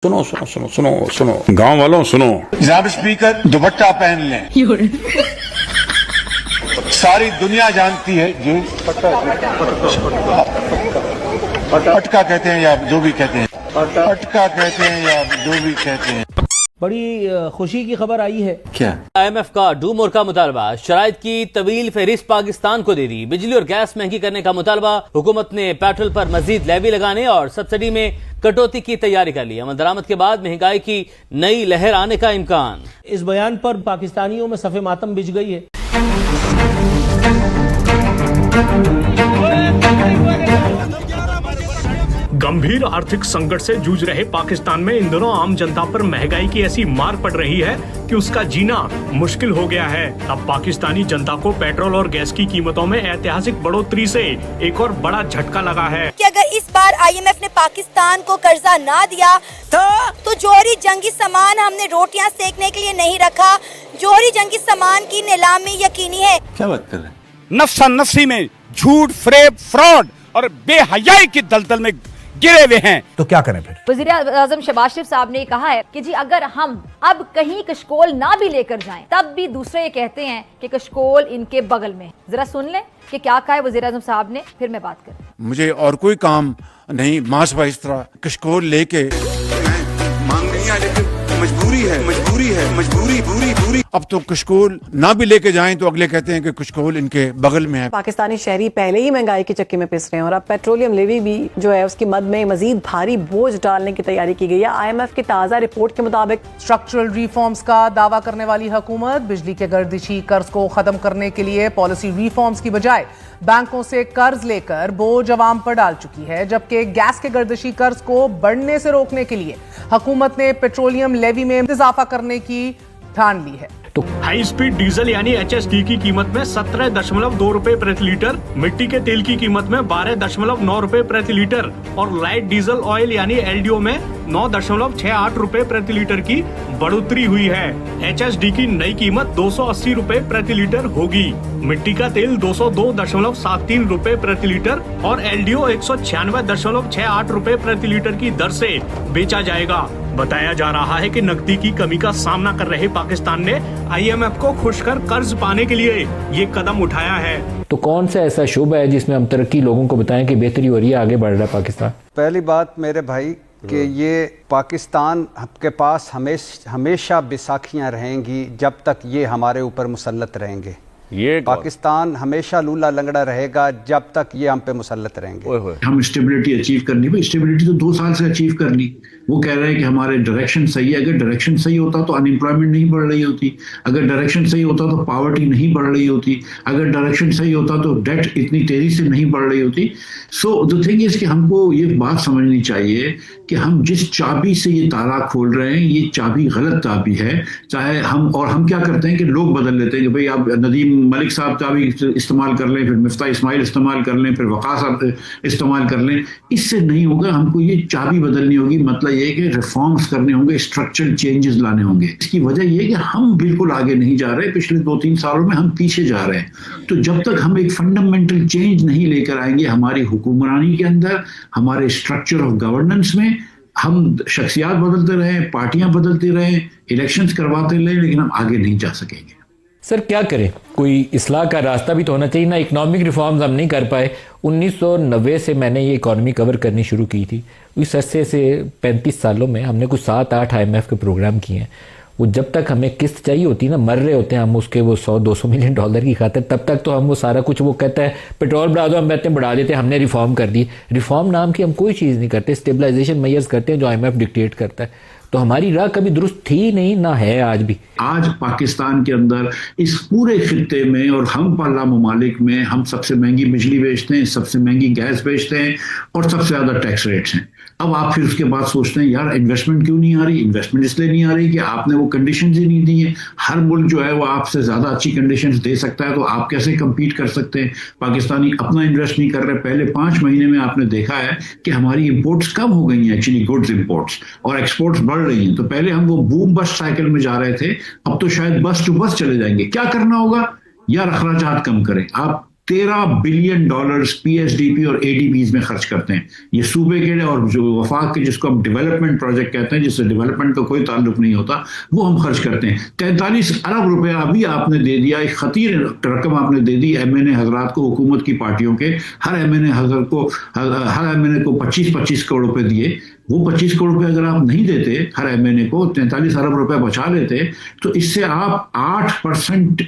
सुनो सुनो सुनो सुनो सुनो गांव वालों सुनो। जनाब स्पीकर, दुपट्टा पहन लें। सारी दुनिया जानती है जी, पटका कहते हैं या जो भी कहते हैं, पटका कहते हैं या जो भी कहते हैं। बड़ी खुशी की खबर आई है। क्या? IMF का डूमोर का मुतालबा, शराइत की तवील फहरिस्त पाकिस्तान को दे दी। बिजली और गैस महंगी करने का मुतालबा, हुकूमत ने पेट्रोल पर मजीद लेवी लगाने और सब्सिडी में कटौती की तैयारी कर ली। अमल दरामद के बाद महंगाई की नई लहर आने का इम्कान। इस बयान पर पाकिस्तानियों में सफ़े मातम बिछ गई है। गंभीर आर्थिक संकट से जूझ रहे पाकिस्तान में इन दिनों आम जनता पर महंगाई की ऐसी मार पड़ रही है कि उसका जीना मुश्किल हो गया है। अब पाकिस्तानी जनता को पेट्रोल और गैस की कीमतों में ऐतिहासिक बढ़ोतरी से एक और बड़ा झटका लगा है कि अगर इस बार IMF ने पाकिस्तान को कर्जा ना दिया तो जोहरी जंगी सामान हमने रोटियां सेकने के लिए नहीं रखा। जोहरी जंगी सामान की नीलामी यकीनी है। क्या बात कर रहे हैं? नफ्सा नफ्सी में झूठ, फ्रेब, फ्रॉड और बेहयाई की दलदल में गिरे हुए हैं। तो क्या करें फिर? वज़ीर-ए-आज़म शहबाज शरीफ साहब ने कहा है कि जी अगर हम अब कहीं कशकोल ना भी लेकर जाएं, तब भी दूसरे ये कहते हैं कि कशकोल इनके बगल में। जरा सुन लें कि क्या कहा है वज़ीर-ए-आज़म साहब ने, फिर मैं बात करूं। मुझे और कोई काम नहीं, मास इस तरह कशकोल लेके मांग नहीं है, लेकिन मजबूरी है, मजबूरी है, मजबूरी पूरी पूरी। अब तो कशकोल ना भी लेके जाएं तो अगले कहते हैं कि कशकोल इनके बगल में है। पाकिस्तानी शहरी पहले ही महंगाई की चक्की में पिस रहे हैं और अब पेट्रोलियम लेवी भी जो है उसकी मद में मजीद भारी बोझ डालने की तैयारी की गई है। IMF की ताज़ा रिपोर्ट के मुताबिक स्ट्रक्चरल रिफॉर्म्स का दावा करने वाली हुकूमत बिजली के गर्दिशी कर्ज को खत्म करने के लिए पॉलिसी रिफॉर्म्स की बजाय बैंकों से कर्ज लेकर बोझ अवाम पर डाल चुकी है, जबकि गैस के गर्दिशी कर्ज को बढ़ने से रोकने के लिए हुकूमत ने पेट्रोलियम लेवी में इजाफा करने की ठान ली है। तो हाई स्पीड डीजल यानी HSD की कीमत में 17.2 रुपए प्रति लीटर, मिट्टी के तेल की कीमत में 12.9 रुपए प्रति लीटर और लाइट डीजल ऑयल यानी LDO में 9.68 रुपए प्रति लीटर की बढ़ोतरी हुई है। HSD की नई कीमत 280 रुपए प्रति लीटर होगी। मिट्टी का तेल 202.73 रुपए प्रति लीटर और LDO 196.68 रुपए प्रति लीटर की दर से बेचा जाएगा। बताया जा रहा है कि नकदी की कमी का सामना कर रहे पाकिस्तान ने IMF को खुश कर कर्ज पाने के लिए ये कदम उठाया है। तो कौन सा ऐसा शुभ है जिसमें हम तरक्की लोगों को बताएं कि बेहतरी हो रही है, आगे बढ़ रहा है पाकिस्तान? पहली बात मेरे भाई कि ये पाकिस्तान के पास हमेशा बैसाखियाँ रहेंगी जब तक ये हमारे ऊपर मुसल्लत रहेंगे। ये पाकिस्तान हमेशा लूला लंगड़ा रहेगा जब तक ये हम पे मुसल्लत रहेंगे। हम स्टेबिलिटी अचीव करनी, भाई स्टेबिलिटी तो 2 साल से अचीव कर ली। वो कह रहे हैं कि हमारे डायरेक्शन सही है। अगर डायरेक्शन सही होता तो अनएम्प्लॉयमेंट नहीं बढ़ रही होती, अगर डायरेक्शन सही होता तो पॉवर्टी नहीं बढ़ रही होती, अगर डायरेक्शन सही होता तो डेट इतनी तेजी से नहीं बढ़ रही होती। सो द थिंग इज कि हमको ये बात समझनी चाहिए कि हम जिस चाबी से ये ताला खोल रहे हैं ये चाबी गलत चाबी है। चाहे हम क्या करते हैं कि लोग बदल लेते हैं कि भाई आप नदीम मलिक साहब चाबी इस्तेमाल कर लें, फिर मिफ्ता इस्माइल इस्तेमाल कर लें, फिर वक़ास साहब इस्तेमाल कर लें। इससे नहीं होगा, हमको ये चाबी बदलनी होगी। मतलब ये कि रिफॉर्म्स करने होंगे, स्ट्रक्चरल चेंजेस लाने होंगे। इसकी वजह ये है कि हम बिल्कुल आगे नहीं जा रहे, पिछले 2-3 सालों में हम पीछे जा रहे हैं। तो जब तक हम एक फंडामेंटल चेंज नहीं लेकर आएंगे हमारी हुकूमरानी के अंदर, हमारे स्ट्रक्चर ऑफ गवर्नेंस में, हम शख्सियात बदलते रहे, पार्टियां बदलती रहे, इलेक्शंस करवाते रहे, लेकिन हम आगे नहीं जा सकेंगे। सर क्या करें? कोई इस्लाह का रास्ता भी तो होना चाहिए ना। इकोनॉमिक रिफॉर्म्स हम नहीं कर पाए। 1990 से मैंने ये इकॉनमी कवर करनी शुरू की थी। इस अरसे से 35 सालों में हमने कुछ 7-8 IMF के प्रोग्राम किए हैं। वो जब तक हमें किस्त चाहिए होती है ना, मर रहे होते हैं हम उसके वो 100-200 मिलियन डॉलर की खातिर, तब तक तो हम वो सारा कुछ, वो कहता है पेट्रोल बढ़ा दो, हम कहते हैं बढ़ा देते हैं, हमने रिफॉर्म कर दी। रिफॉर्म नाम की हम कोई चीज़ नहीं करते, स्टेबलाइजेशन मेजर्स करते हैं जो IMF डिक्टेट करता है। तो हमारी राह कभी दुरुस्त थी नहीं, ना है आज भी। आज पाकिस्तान के अंदर इस पूरे खित्ते में और हम पाला ममालिक में हम सबसे महंगी बिजली बेचते हैं, सबसे महंगी गैस बेचते हैं और सबसे ज़्यादा टैक्स रेट्स हैं। अब आप फिर उसके बाद सोचते हैं यार इन्वेस्टमेंट क्यों नहीं आ रही? इन्वेस्टमेंट इसलिए नहीं आ रही कि आपने वो कंडीशंस ही नहीं दी हैं। हर मुल्क जो है वो आपसे ज़्यादा अच्छी कंडीशंस दे सकता है, तो आप कैसे कम्पीट कर सकते हैं? पाकिस्तानी अपना इन्वेस्ट नहीं कर रहे। पहले 5 महीने में आपने देखा है कि हमारी इम्पोर्ट्स कम हो गई हैं, एक्चुअली गुड्स इम्पोर्ट्स, और एक्सपोर्ट्स बढ़ रही हैं। तो पहले हम वो बूम बस्ट साइकिल में जा रहे थे, अब तो शायद बस टू बस चले जाएंगे। क्या करना होगा? यार अखराजात कम करें। आप 13 बिलियन डॉलर्स पीएसडीपी और एडीपीज में खर्च करते हैं। ये सूबे के और जो वफाक के, जिसको हम डेवलपमेंट प्रोजेक्ट कहते हैं, जिससे डेवलपमेंट का कोई ताल्लुक नहीं होता, वो हम खर्च करते हैं। 43 अरब रुपया अभी आपने दे दिया, एक खतीर रकम आपने दे दी एमएनए हजरात को, हुकूमत की पार्टियों के हर एमएनए को 25-25 करोड़ रुपए दिए। वो 25 करोड़ रुपए अगर आप नहीं देते हर एमएनए को, 43 अरब रुपए बचा लेते, तो इससे आप 8%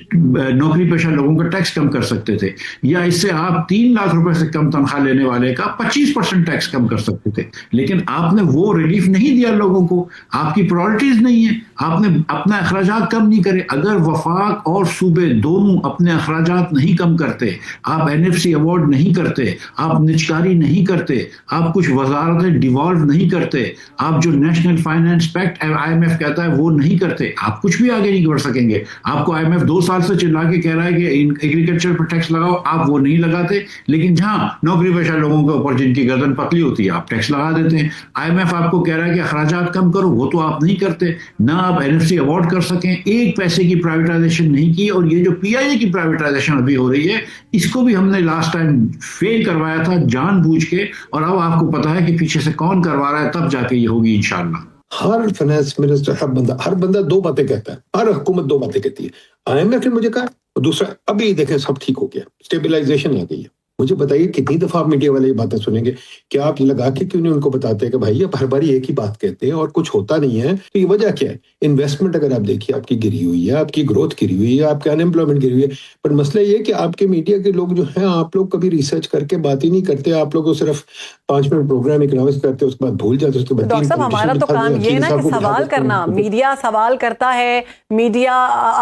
नौकरी पेशा लोगों का टैक्स कम कर सकते थे, या इससे आप 3 लाख रुपए से कम तनख्वाह लेने वाले का 25% टैक्स कम कर सकते थे। लेकिन आपने वो रिलीफ नहीं दिया लोगों को, आपकी प्रायोरिटीज नहीं है, आपने अपना अखराजात कम नहीं करे। अगर वफाक और सूबे दोनों अपने अखराजात नहीं कम करते, आप एनएफसी अवार्ड नहीं करते, आप निजकारी नहीं करते, आप कुछ वजारतें डिवॉल्व नहीं करते, आप जो नेशनल फाइनेंस पैक्ट आईएमएफ कहता है वो नहीं करते, आप कुछ भी आगे नहीं बढ़ सकेंगे। आपको आईएमएफ 2 साल से चिल्ला के कह रहा है कि एग्रीकल्चर पर टैक्स लगाओ, आप वो नहीं लगाते, लेकिन जहां नौकरी पेशा लोगों के ऊपर जिनकी गर्दन पतली होती है आप टैक्स लगा देते हैं। आईएमएफ आपको कह रहा है कि अखराजात कम करो, वो तो आप नहीं करते। ना आप एनएफसी अवार्ड कर सकें, एक पैसे की प्राइवेटाइजेशन नहीं की। और ये जो पीआईए की प्राइवेटाइजेशन अभी हो रही है, इसको भी हमने लास्ट टाइम फेल करवाया था जानबूझ के, और अब आपको पता है कि पीछे से कौन करवा रहा है, तब जाके ये होगी इंशाल्लाह। हर फाइनेंस मिनिस्टर, हर बंदा 2 बातें कहता है, हर हुकूमत 2 बातें कहती है। आईएमएफ ने मुझे कहा, और दूसरा अभी देखें सब ठीक हो गया, स्टेबलाइजेशन आ गई है। मुझे बताइए कितनी दफा आप मीडिया वाले ये बातें सुनेंगे? क्या आप लगा के क्यों नहीं उनको बताते कि भाई आप हर बार एक ही बात कहते हैं और कुछ होता नहीं है? तो ये वजह क्या है? इन्वेस्टमेंट अगर आप देखिए आपकी गिरी हुई है, आपकी ग्रोथ गिरी हुई है, आपके अनएम्प्लॉयमेंट गिरी हुई है। पर मसला ये है कि आपके मीडिया के लोग जो हैं, आप लोग कभी रिसर्च करके बात ही नहीं करते। आप लोग सिर्फ 5 मिनट प्रोग्राम इकोनॉमिक्स करते, उसके बाद भूल जाते, उसके बाद डॉक्टर साहब हमारा तो काम ये है ना कि सवाल करना। मीडिया सवाल करता है, मीडिया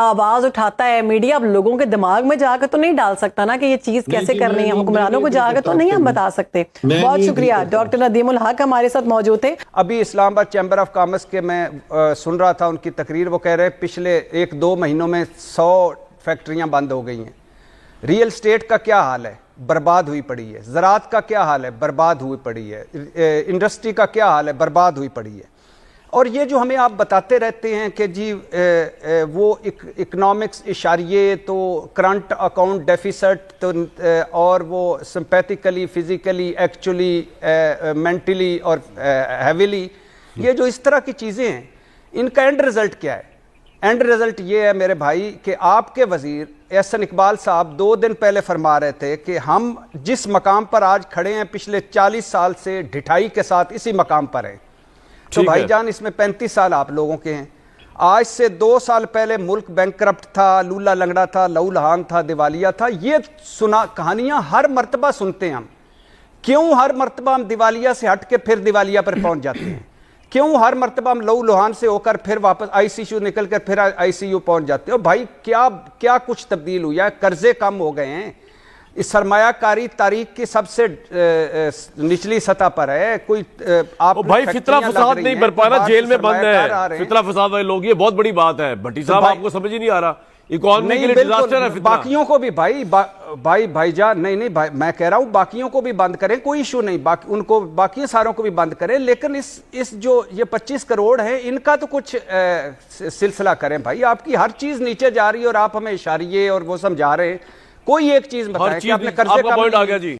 आवाज उठाता है, मीडिया अब लोगों के दिमाग में जाकर तो नहीं डाल सकता ना कि ये चीज कैसे करनी है, हुक्मरानों को जाकर तो नहीं हम बता सकते। बहुत शुक्रिया। डॉक्टर नदीमुल हक हमारे साथ मौजूद थे। अभी इस्लामाबाद चैम्बर ऑफ कॉमर्स के मैं सुन रहा था उनकी तकरीर, वो कह रहे हैं पिछले 1-2 महीनों में 100 फैक्ट्रियां बंद हो गई हैं। रियल स्टेट का क्या हाल है? बर्बाद हुई पड़ी है। ज़राअत का क्या हाल है? बर्बाद हुई पड़ी है। इंडस्ट्री का क्या हाल है? बर्बाद हुई पड़ी है। और ये जो हमें आप बताते रहते हैं कि जी वो इकनॉमिक्स इशारिये तो करंट अकाउंट डेफिसिट तो और वो सिंपैथिकली, फिजिकली, एक्चुअली, मेंटली और हैविली, ये जो इस तरह की चीज़ें हैं, इनका एंड रिज़ल्ट क्या है? एंड रिज़ल्ट ये है मेरे भाई कि आपके वज़ीर एहसन इकबाल साहब 2 दिन पहले फरमा रहे थे कि हम जिस मकाम पर आज खड़े हैं पिछले 40 साल से ढिठाई के साथ इसी मकाम पर हैं। तो भाईजान इसमें 35 साल आप लोगों के हैं। आज से 2 साल पहले मुल्क बैंकरप्ट था, लूला लंगड़ा था, लहू लहान था, दिवालिया था। ये सुना कहानियां हर मर्तबा सुनते हैं हम। क्यों हर मर्तबा हम दिवालिया से हट के फिर दिवालिया पर पहुंच जाते हैं? क्यों हर मर्तबा हम लहू लुहान से होकर फिर वापस आईसीयू निकल कर फिर आईसीयू पहुंच जाते हो? भाई क्या कुछ तब्दील हुआ है? कर्जे कम हो गए हैं। इस सरमायाकारी तारीख की सबसे निचली सतह पर है। कोई आप भाई फितरा फसाद नहीं बरपा रहा, जेल में बंद है फितरा फसाद वाले लोग, ये बहुत बड़ी बात है। भट्टी साहब आपको समझ ही नहीं आ रहा, इकोनॉमी के लिए डिजास्टर है फितरा। बाकियों को भी भाईजान नहीं भाई, मैं कह रहा हूं बाकियों को भी बंद करें, कोई इशू नहीं, उनको बाकी सारों को भी बंद करें, लेकिन इस जो ये 25 करोड़ है इनका तो कुछ सिलसिला करें भाई। आपकी हर चीज नीचे जा रही है और आप हमें इशारिये और वो समझा रहे हैं। कोई एक चीज बताएं कि आपने कर्जे आपका पॉइंट आ गया जी।